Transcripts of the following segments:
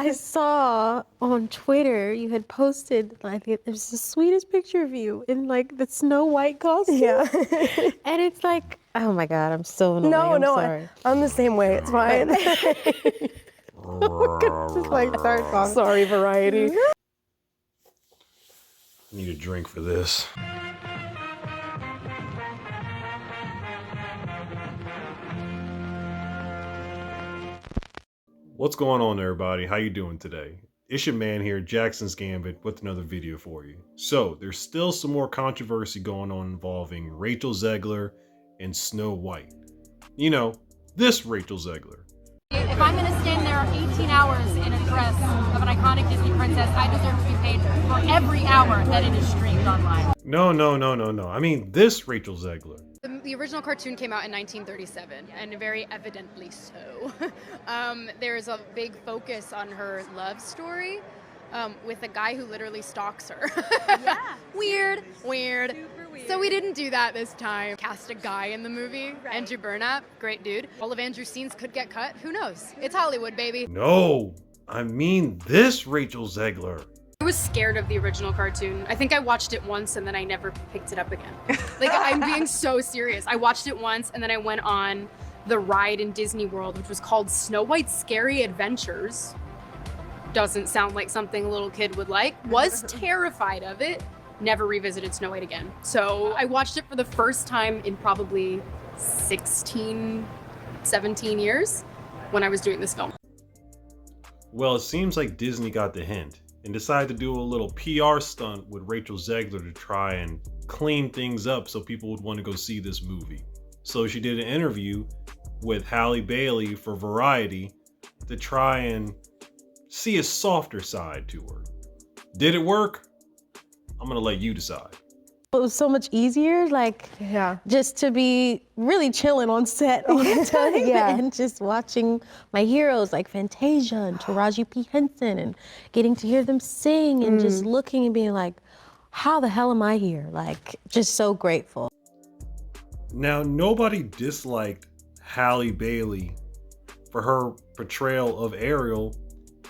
I saw on Twitter you had posted, I think it was the sweetest picture of you in like the Snow White costume. Yeah. And it's like, oh my God, I'm so annoying. I'm No, sorry. I'm the same way. It's fine. Just like start talking. Sorry, Variety. Need a drink for this. What's going on, everybody? How you doing today? It's your man here, Jackson's Gambit, with another video for you. So, there's still some more controversy going on involving Rachel Zegler and Snow White. You know, this Rachel Zegler. If I'm going to stand there 18 hours in a dress of an iconic Disney princess, I deserve to be paid for every hour that it is streamed online. No. I mean, this Rachel Zegler. The original cartoon came out in 1937, and very evidently so. There's a big focus on her love story with a guy who literally stalks her. Yeah. Weird. Super weird. So we didn't do that this time. Cast a guy in the movie, right. Andrew Burnap, great dude. All of Andrew's scenes could get cut. Who knows? It's Hollywood, baby. No, I mean this Rachel Zegler. I was scared of the original cartoon. I think I watched it once and then I never picked it up again. Like, I'm being so serious. I watched it once and then I went on the ride in Disney World, which was called Snow White's Scary Adventures. Doesn't sound like something a little kid would like. Was terrified of it. Never revisited Snow White again. So I watched it for the first time in probably 16, 17 years when I was doing this film. Well, it seems like Disney got the hint and decided to do a little PR stunt with Rachel Zegler to try and clean things up so people would want to go see this movie. So she did an interview with Halle Bailey for Variety to try and see a softer side to her. Did it work? I'm gonna let you decide. It was so much easier, like, just to be really chilling on set all the time. And just watching my heroes like Fantasia and Taraji P. Henson and getting to hear them sing and just looking and being like, how the hell am I here? Like, just so grateful. Now, nobody disliked Halle Bailey for her portrayal of Ariel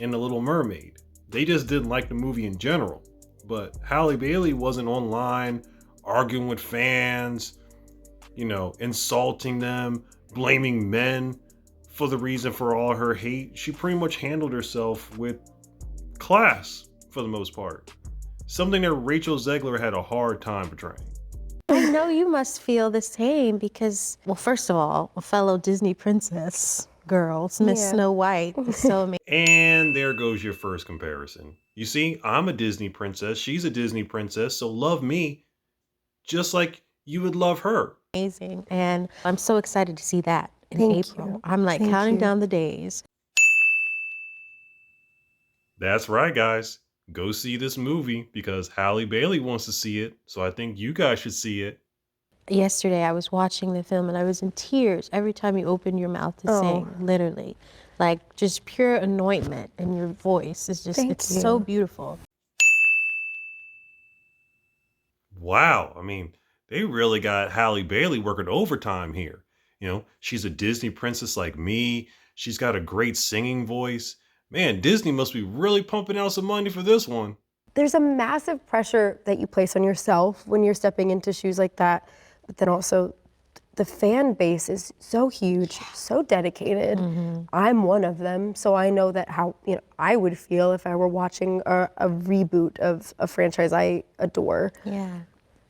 in The Little Mermaid. They just didn't like the movie in general. But Halle Bailey wasn't online arguing with fans, you know, insulting them, blaming men for the reason for all her hate. She pretty much handled herself with class for the most part. Something that Rachel Zegler had a hard time portraying. I know you must feel the same because, well, first of all, a fellow Disney princess girl, Miss Snow White, is so amazing. And there goes your first comparison. You see, I'm a Disney princess, she's a Disney princess, so love me just like you would love her. Amazing, and I'm so excited to see that in April. I'm like counting down the days. That's right, guys. Go see this movie because Halle Bailey wants to see it, so I think you guys should see it. Yesterday, I was watching the film and I was in tears every time you opened your mouth to sing, literally. Like, just pure anointment in your voice. It's just, it's so beautiful. Wow, I mean, they really got Halle Bailey working overtime here. You know, she's a Disney princess like me. She's got a great singing voice. Man, Disney must be really pumping out some money for this one. There's a massive pressure that you place on yourself when you're stepping into shoes like that. But then also, the fan base is so huge, so dedicated. I'm one of them, so I know that how I would feel if I were watching a reboot of a franchise I adore. Yeah.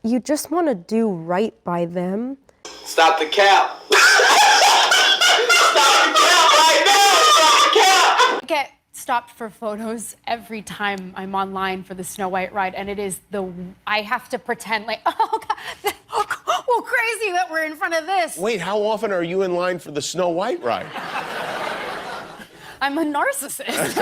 You just want to do right by them. Stop the cap. Stop the cap right now. Stop the cap. I get stopped for photos every time I'm online for the Snow White ride, and it is I have to pretend like, oh God, well, crazy that we're in front of this. Wait, how often are you in line for the Snow White ride? I'm a narcissist.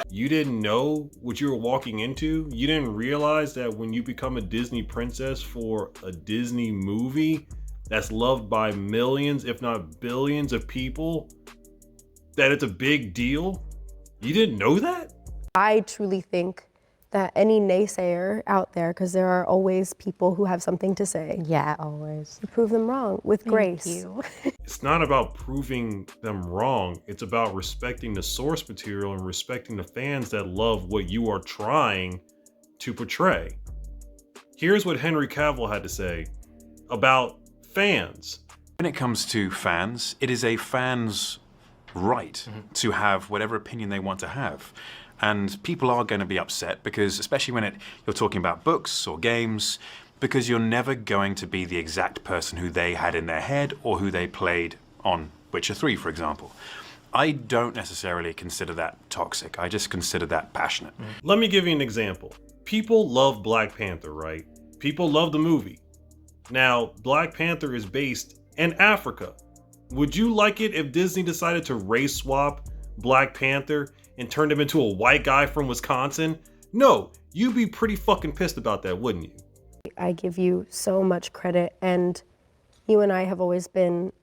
You didn't know what you were walking into? You didn't realize that when you become a Disney princess for a Disney movie that's loved by millions, if not billions of people, that it's a big deal? You didn't know that? I truly think that any naysayer out there, because there are always people who have something to say, Yeah, always. you prove them wrong with grace. Thank you. It's not about proving them wrong. It's about respecting the source material and respecting the fans that love what you are trying to portray. Here's what Henry Cavill had to say about fans. When it comes to fans, it is a fan's right to have whatever opinion they want to have. And people are going to be upset because, especially when you're talking about books or games, because you're never going to be the exact person who they had in their head or who they played on Witcher 3, for example. I don't necessarily consider that toxic. I just consider that passionate. Let me give you an example. People love Black Panther, right? People love the movie. Now, Black Panther is based in Africa. Would you like it if Disney decided to race swap Black Panther and turned him into a white guy from Wisconsin? No, you'd be pretty fucking pissed about that, wouldn't you? I give you so much credit, and you and I have always been,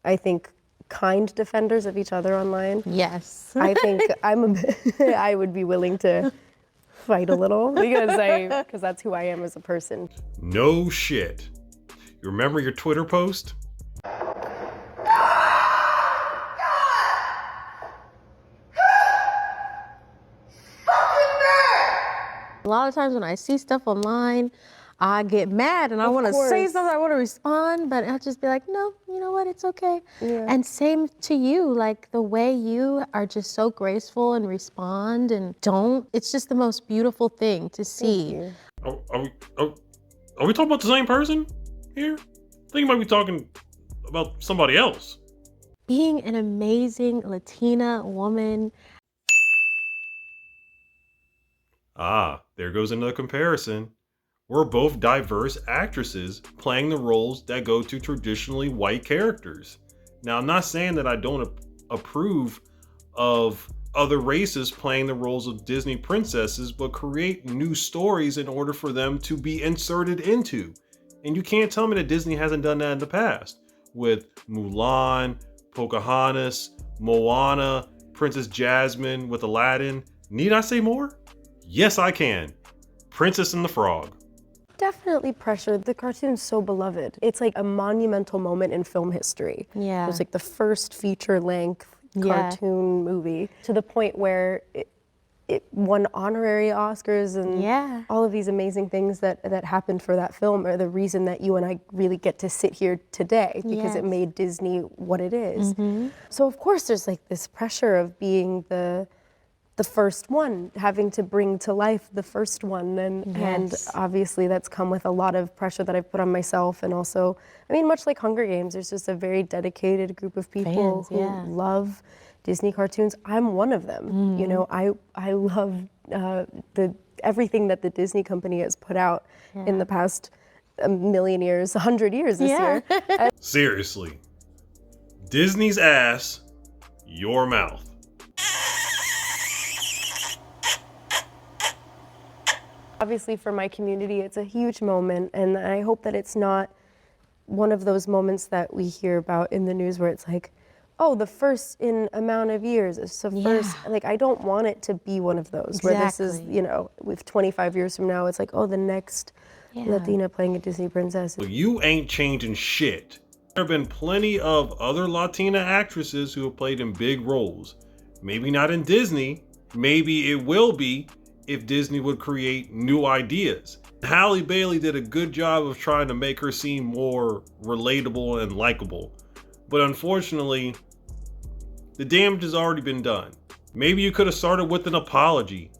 I think, kind defenders of each other online. Yes. I think I would be willing to fight a little because that's who I am as a person. No shit. You remember your Twitter post? A lot of times when I see stuff online, I get mad and I want to say something, I want to respond, but I'll just be like, no, you know what, it's okay. Yeah. And same to you, like the way you are just so graceful and respond and it's just the most beautiful thing to see. Are we talking about the same person here? I think you might be talking about somebody else. Being an amazing Latina woman. Ah, there goes another comparison. We're both diverse actresses playing the roles that go to traditionally white characters. Now, I'm not saying that I don't approve of other races playing the roles of Disney princesses, but create new stories in order for them to be inserted into. And you can't tell me that Disney hasn't done that in the past with Mulan, Pocahontas, Moana, Princess Jasmine with Aladdin. Need I say more? Yes, I can. Princess and the Frog. Definitely pressure. The cartoon's so beloved. It's like a monumental moment in film history. Yeah. It was like the first feature-length cartoon movie, to the point where it won honorary Oscars and all of these amazing things that happened for that film are the reason that you and I really get to sit here today, because it made Disney what it is. So of course there's like this pressure of being the first one, having to bring to life the first one, and obviously that's come with a lot of pressure that I've put on myself, and also, I mean, much like Hunger Games, there's just a very dedicated group of people who love Disney cartoons. I'm one of them. You know, I love everything that the Disney company has put out in the past 1,000,000 years, 100 years this year. Seriously. Disney's ass, your mouth. Obviously for my community, it's a huge moment, and I hope that it's not one of those moments that we hear about in the news where it's like, oh, the first in amount of years. So first, like, I don't want it to be one of those where this is, you know, with 25 years from now, it's like, oh, the next Latina playing a Disney princess. You ain't changing shit. There have been plenty of other Latina actresses who have played in big roles. Maybe not in Disney, maybe it will be if Disney would create new ideas. Halle Bailey did a good job of trying to make her seem more relatable and likable. But unfortunately, the damage has already been done. Maybe you could have started with an apology.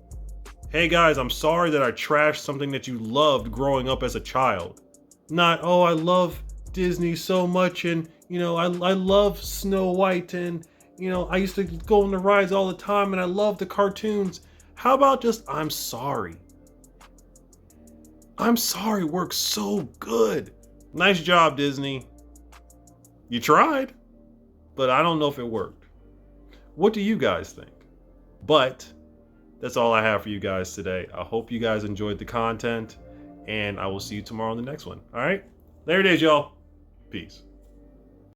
Hey guys, I'm sorry that I trashed something that you loved growing up as a child. Not, oh, I love Disney so much, and you know, I love Snow White, and you know, I used to go on the rides all the time, and I love the cartoons. How about just, I'm sorry. I'm sorry works so good. Nice job, Disney. You tried, but I don't know if it worked. What do you guys think? But that's all I have for you guys today. I hope you guys enjoyed the content, and I will see you tomorrow on the next one. All right? There it is, y'all. Peace.